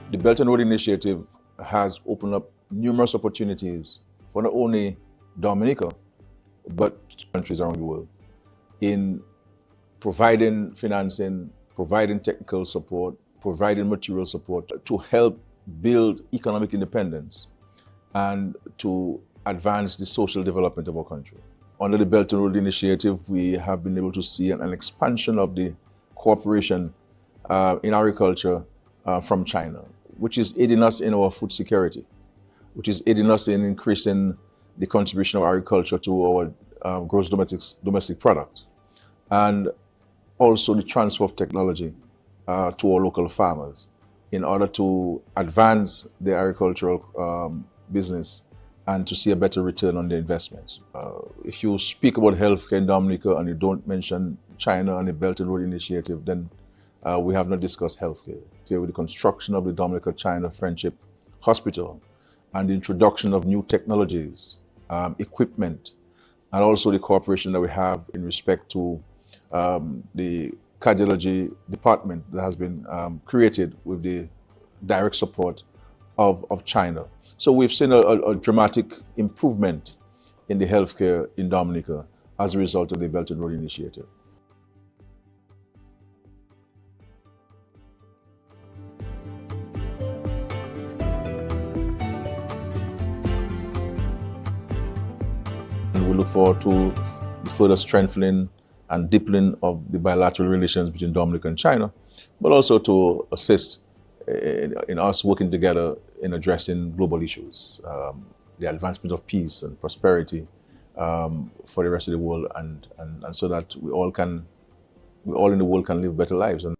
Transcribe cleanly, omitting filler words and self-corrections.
The Belt and Road Initiative has opened up numerous opportunities for not only Dominica, but countries around the world in providing financing, providing technical support, providing material support to help build economic independence and to advance the social development of our country. Under the Belt and Road Initiative, we have been able to see an expansion of the cooperation in agriculture from China, which is aiding us in our food security, which is aiding us in increasing the contribution of agriculture to our gross domestic product, and also the transfer of technology to our local farmers in order to advance the agricultural business and to see a better return on the investments. If you speak about healthcare in Dominica and you don't mention China and the Belt and Road Initiative, then we have not discussed healthcare. Okay, with the construction of the Dominica-China Friendship Hospital and the introduction of new technologies, equipment, and also the cooperation that we have in respect to the cardiology department that has been created with the direct support of China. So we've seen a dramatic improvement in the healthcare in Dominica as a result of the Belt and Road Initiative. And we look forward to the further strengthening and deepening of the bilateral relations between Dominica and China, but also to assist in us working together in addressing global issues, the advancement of peace and prosperity for the rest of the world, and so that we all in the world can live better lives. And